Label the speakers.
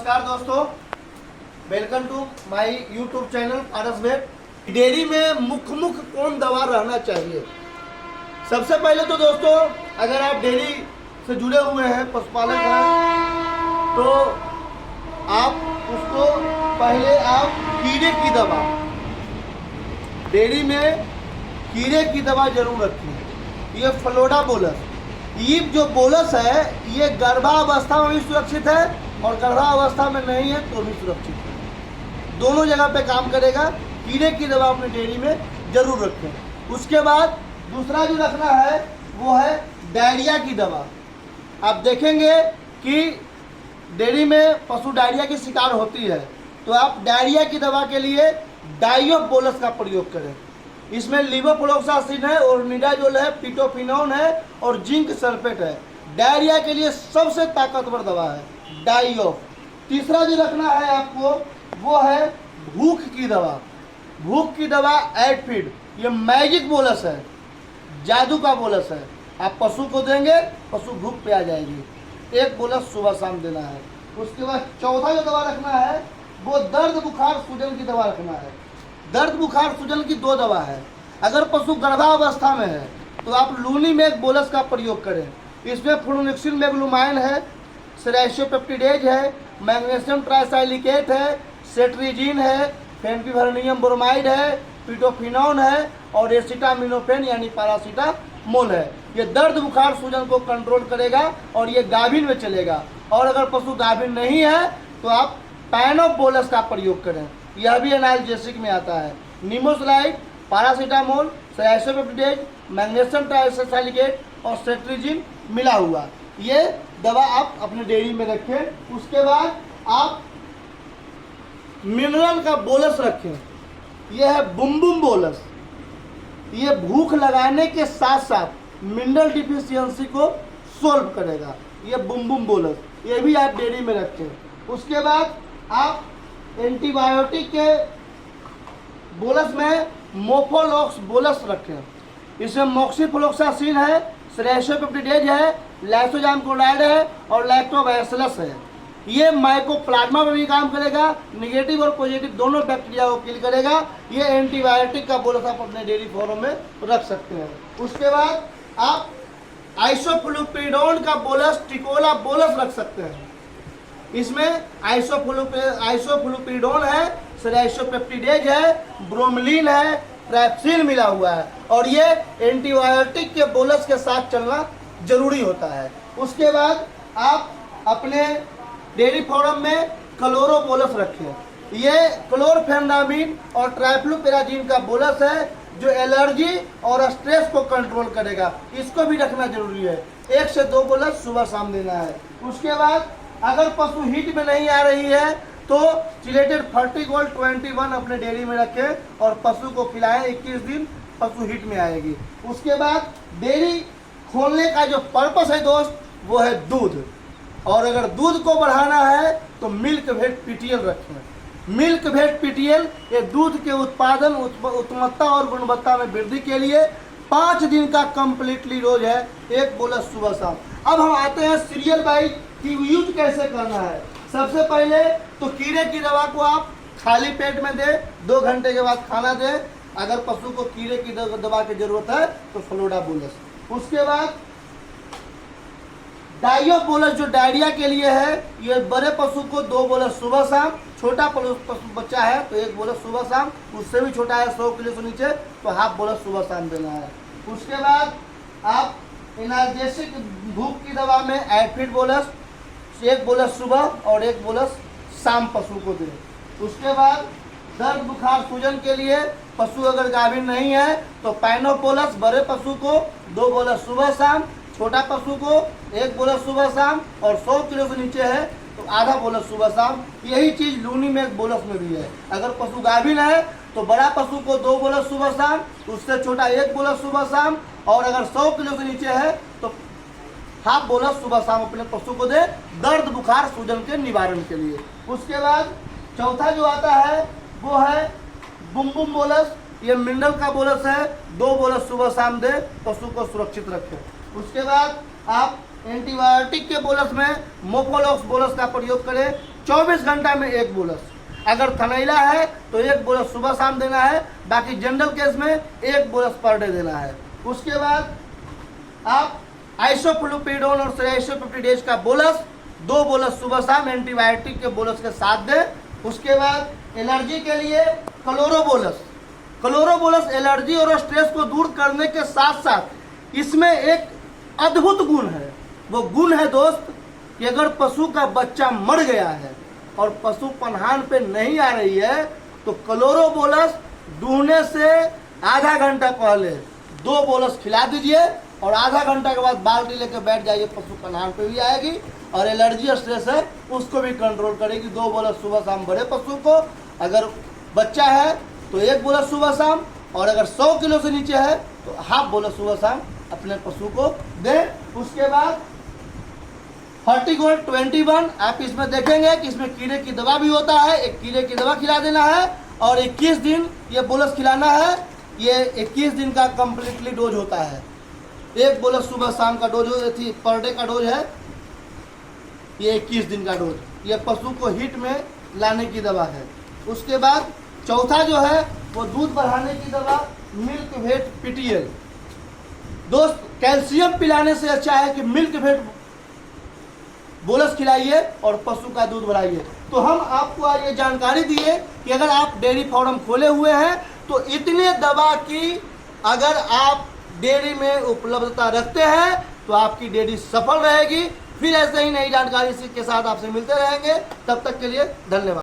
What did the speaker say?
Speaker 1: नमस्कार दोस्तों, welcome to my YouTube channel Paras vet. Dairy में मुख्य कौन दवा रहना चाहिए। सबसे पहले तो दोस्तों, अगर आप डेयरी से जुड़े हुए हैं, पशुपालक हैं, तो आप उसको पहले आप कीड़े की दवा, डेयरी में कीड़े की दवा जरूर रखें। ये फ्लोरा बोलस, ये जो बोलस है ये गर्भावस्था में भी सुरक्षित है और गर्भावस्था में नहीं है तो भी सुरक्षित है। दोनों जगह पे काम करेगा। कीड़े की दवा अपने डेयरी में जरूर रखें। उसके बाद दूसरा जो रखना है वो है डायरिया की दवा। आप देखेंगे कि डेयरी में पशु डायरिया की शिकार होती है, तो आप डायरिया की दवा के लिए डाइओफ बोलस का प्रयोग करें। इसमें लीवोफ्लोक्सासिन है और निडाजोल है, पिटोफिनोन है और जिंक सल्फेट है। डायरिया के लिए सबसे ताकतवर दवा है डाइओफ। तीसरा जो रखना है आपको वो है भूख की दवा। भूख की दवा एडफीड, ये मैजिक बोलस है, जादू का बोलस है। आप पशु को देंगे, पशु भूख पे आ जाएगी। एक बोलस सुबह शाम देना है। उसके बाद चौथा जो दवा रखना है वो दर्द बुखार सूजन की दवा रखना है। दर्द बुखार सूजन की दो दवा है। अगर पशु गर्भावस्था में है तो आप लूनी में एक बोलस का प्रयोग करें। इसमें फ्लूनिक्सिन मेग्लुमाइन है, सेराइसोपेप्टिडेज है, मैग्नीशियम ट्राइसाइलिकेट है, सेट्रिजीन है, फेनपीवर्नियम ब्रोमाइड है, पिटोफिनोन है और एसिटामिनोफेन यानी पैरासीटामोल है। ये दर्द बुखार सूजन को कंट्रोल करेगा और ये गाभिन में चलेगा। और अगर पशु गाभिन नहीं है तो आप पैनोप बोलस का प्रयोग करें। यह भी एनाल्जेसिक में आता है। निमोसलाइड, पैरासीटामोल, सेराइसोपेप्टिडेज, मैग्नीशियम ट्राइसाइलिकेट और सेट्रिजीन मिला हुआ, ये दवा आप अपने डेयरी में रखें। उसके बाद आप मिनरल का बोलस रखें। यह है बुम बुम बोलस। ये भूख लगाने के साथ साथ मिनरल डिफिशियंसी को सोल्व करेगा। ये बुम बुम बोलस, ये भी आप डेयरी में रखें। उसके बाद आप एंटीबायोटिक के बोलस में मोफोलॉक्स बोलस रखें। इसमें मोक्सीफ्लोक्सासिन है, सेराइसोपेप्टिडेज है, लाइसोजाम क्लोराइड है और लैक्टोबैसिलस है। ये माइकोप्लाज्मा में भी काम करेगा। नेगेटिव और पॉजिटिव दोनों बैक्टीरिया को किल करेगा। ये एंटीबायोटिक का बोलस आप अपने डेयरी फॉर्म में रख सकते हैं। उसके बाद आप आइसोफ्लुपिडोन का बोलस, टिकोला बोलस रख सकते हैं। इसमें आइसोफ्लुपिडोन है, सेराइसोपेप्टिडेज है, ब्रोमलिन है, ट्रैप्सिन मिला हुआ है और ये एंटीबायोटिक के बोलस के साथ चलना जरूरी होता है। उसके बाद आप अपने डेयरी फार्म में क्लोरो बोलस रखें। ये क्लोरफेनामिन और ट्राइफ्लूपेराजिन का बोलस है जो एलर्जी और स्ट्रेस को कंट्रोल करेगा। इसको भी रखना जरूरी है। 1 से 2 बोलस सुबह शाम देना है। उसके बाद अगर पशु हीट में नहीं आ रही है तो चिलेटेड फर्टिगोल्ड 21 अपने डेयरी में रखें और पशु को खिलाएं। 21 दिन पशु हीट में आएगी। उसके बाद डेयरी खोलने का जो पर्पस है दोस्त, वो है दूध। और अगर दूध को बढ़ाना है तो मिल्क वेट पीटीएल रखें। मिल्क वेट पीटीएल ये दूध के उत्पादन, उत्तमता और गुणवत्ता में वृद्धि के लिए 5 दिन का कंप्लीटली रोज है। एक बोलस सुबह शाम। अब हम आते हैं सीरियल बाइट की यूज कैसे करना है। सबसे पहले तो कीड़े की दवा को आप खाली पेट में दें, 2 घंटे के बाद खाना दें। अगर पशु को कीड़े की दवा की जरूरत है तो फ्लोरा बोलस। उसके बाद डाइओफ बोलस जो डायरिया के लिए है, ये बड़े पशु को 2 बोलस सुबह शाम, छोटा पशु बच्चा है तो 1 बोलस सुबह शाम, उससे भी छोटा है 100 किलो से नीचे तो हाफ बोलस सुबह शाम देना है। उसके बाद आप एनाल्जेसिक भूख की दवा में एडफीड बोलस 1 बोलस सुबह और 1 बोलस शाम पशु को दें। उसके बाद दर्द बुखार सूजन के लिए पशु अगर गाभिन नहीं है तो पैनोप बोलस, बड़े पशु को 2 बोलस सुबह शाम, छोटा पशु को 1 बोलस सुबह शाम और 100 किलो से नीचे है तो आधा बोलस सुबह शाम। यही चीज़ लूनी में एक बोलस में भी है। अगर पशु गाभिन है तो बड़ा पशु को 2 बोलस सुबह शाम, उससे छोटा 1 बोलस सुबह शाम और अगर 100 किलो से नीचे है तो हाफ बोलस सुबह शाम अपने पशु को दे, दर्द बुखार सूजन के निवारण के लिए। उसके बाद चौथा जो आता है वो है बुम बुम बोलस। ये मिनरल का बोलस है, 2 बोलस सुबह शाम दे, पशु को सुरक्षित रखें। उसके बाद आप एंटीबायोटिक के बोलस में मोफोलॉक्स बोलस का प्रयोग करें। 24 घंटा में एक बोलस। अगर थनैला है तो एक बोलस सुबह शाम देना है, बाकी जनरल केस में एक बोलस पर डे देना है। उसके बाद आप आइसोफ्लुपिडोन और सेराइसोपेप्टिडेज का बोलस 2 बोलस सुबह शाम एंटीबायोटिक के बोलस के साथ दें। उसके बाद एलर्जी के लिए क्लोरोबोलस। क्लोरोबोलस एलर्जी और स्ट्रेस को दूर करने के साथ साथ इसमें एक अद्भुत गुण है। वो गुण है दोस्त कि अगर पशु का बच्चा मर गया है और पशु पनहान पे नहीं आ रही है तो क्लोरोबोलस दूहने से आधा घंटा पहले 2 बोलस खिला दीजिए और आधा घंटा के बाद बाल्टी लेके बैठ जाइए, पशु पनहान पे भी आएगी और एलर्जी स्ट्रेस है उसको भी कंट्रोल करेगी। 2 बोलस सुबह शाम बड़े पशु को, अगर बच्चा है तो 1 बोलस सुबह शाम, और अगर 100 किलो से नीचे है तो हाफ बोलस सुबह शाम अपने पशु को दें। उसके बाद फर्टिगोल्ड 21 आप इसमें देखेंगे कि इसमें कीड़े की दवा भी होता है। एक कीड़े की दवा खिला देना है और 21 दिन ये बोलस खिलाना है। ये 21 दिन का कंप्लीटली डोज होता है। 1 बोलस सुबह शाम का डोज थी, पर डे का डोज है ये 21 दिन का डोज। ये पशु को हिट में लाने की दवा है। उसके बाद चौथा जो है वो दूध बढ़ाने की दवा मिल्क वेट पीटीएल। दोस्त कैल्शियम पिलाने से अच्छा है कि मिल्क वेट बोलस खिलाइए और पशु का दूध बढ़ाइए। तो हम आपको आज ये जानकारी दिए कि अगर आप डेयरी फार्म खोले हुए हैं तो इतने दवा की अगर आप डेयरी में उपलब्धता रखते हैं तो आपकी डेयरी सफल रहेगी। फिर ऐसे ही नई जानकारी के साथ आपसे मिलते रहेंगे। तब तक के लिए धन्यवाद।